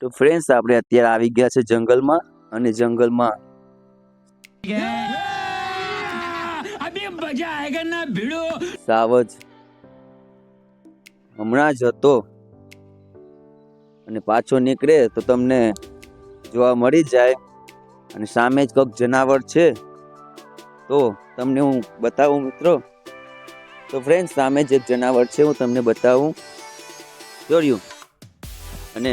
તો ફ્રેન્ડ્સ આપણે અત્યારે આવી ગયા છે જંગલમાં અને જંગલમાં સાવજ હમણાં જ હતો અને પાછો નીકળે તો તમને જોવા મળી જાય અને સામે જ કોઈક જનાવર છે તો તમને હું બતાવું મિત્રો. તો ફ્રેન્ડ સામે જ એક જનાવર છે, હું તમને બતાવું. જોયું અને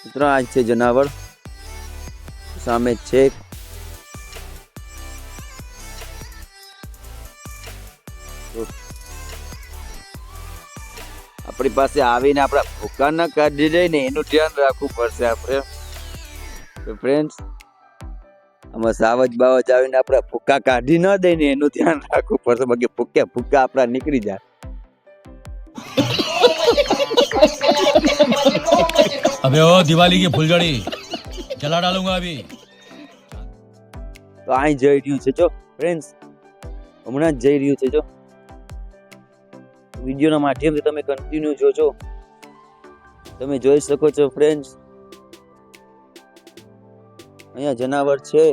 મિત્રો આ છે જનાવર સામે જ છે. આપણી પાસે આવીને આપણા ભૂકા ના કાઢી દે ને એનું ધ્યાન રાખવું પડશે આપણે. તો ફ્રેન્ડ્સ આમાં સાવજ બાવજ આવીને આપણા ભૂકા કાઢી ન દે ને એનું ધ્યાન રાખવું પડશે, બાકી ભૂકા આપણા નીકળી જાય. अबे ओ दिवाली की फुलझड़ी जला डालूंगा अभी. તો અહીં જઈ રહ્યું છે જો ફ્રેન્ડ્સ, હમણાં જ જઈ રહ્યું છે જો. વિડીયોના માધ્યમથી તમે કન્ટિન્યુ જોજો. તમે જોઈ શકો છો ફ્રેન્ડ્સ, અહીંયા જનાવર છે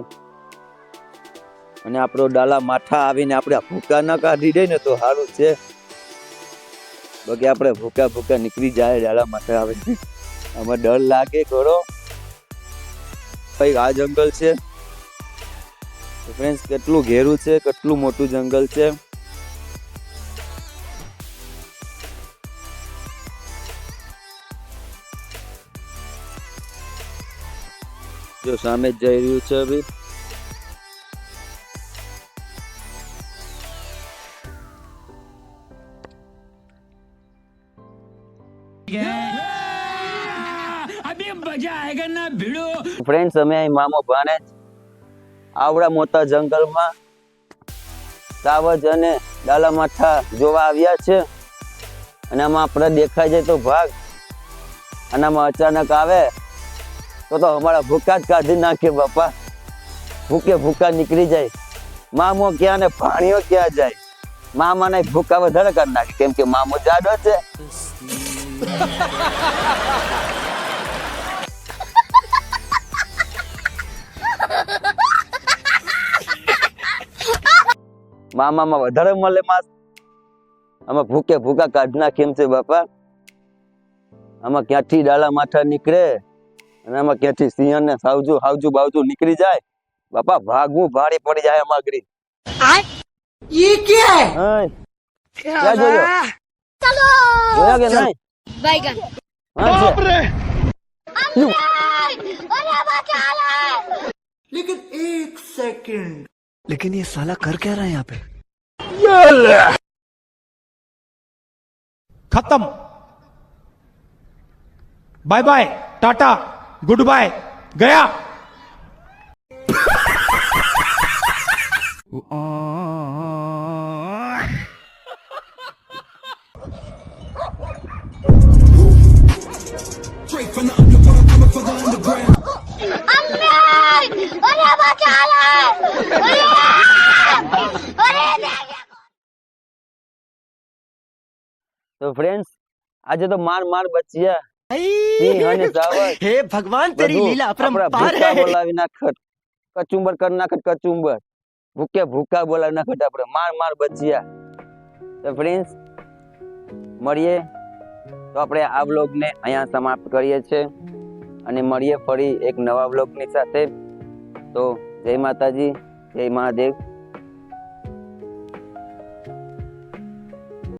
અને આપણો ડાલા માથા આવીને આપણે ભૂકા ના કાઢી દે ને તો સારું છે, બાકી આપણે ભૂકા નીકળી જાય ડાલા માથા આવે. આમાં ડર લાગે ઘણો. આ જંગલ છે ફ્રેન્ડ્સ, કેટલું ઘેરું છે, કેટલું મોટું જંગલ છે. જો સામે જ જઈ રહ્યું છે અભી. ફ્રેન્ડ્સ અમે અહીં મામો ભાણે આવડા મોટા જંગલમાં સાવજ અને ડાલા માથા જોવા આવ્યા છે અને આમાં આપણે દેખાઈ જાય તો ભાગ અને આમાં અચાનક આવે તો અમારા ભૂકા જ કાઢી નાખે બાપા. ભૂકા નીકળી જાય. મામો ક્યાં ને પાણીઓ ક્યાં જાય. મામાને ભૂકા વધારે કાઢી નાખે કેમ કે મામો જાડો છે. મામામાં વધારે મળે માસ. આમાં ભૂકા કાઢી નાખે એમ છે બાપા. આમાં ક્યાંથી ડાલા માથા નીકળે અને આમાં ક્યાંથી સિંહ ને હાવજુ બાવજુ નીકળી જાય બાપા. ભાગવું ભારે પડી જાય આમાં આગળ. ये क्या है? क्या જોયો? चलो જોયા કે નહીં? बैगन બાપ રે. अरे बचा ले. लेकिन एक सेकंड, लेकिन ये साला कर क्या रहा है यहाँ पे? खत्म. Bye bye tata goodbye गया. अरे बचा ले. તો ફ્રેન્ડ્સ આજે તો માર બચ્યા સિંહ અને સાવજ. हे भगवान तेरी लीला अपरंपार ભૂકા है. બોલાવી નાખત, કચુંબર કરી નાખત, કચુંબર ભૂકા બોલાવી નાખત. આપણે માર બચ્યા. તો ફ્રેન્ડ્સ મળીએ તો આપણે આ વ્લોગને અહીંયા સમાપ્ત કરીએ છીએ અને મળીએ ફરી એક નવા વ્લોગની સાથે. તો જય માતાજી, જય મહાદેવ.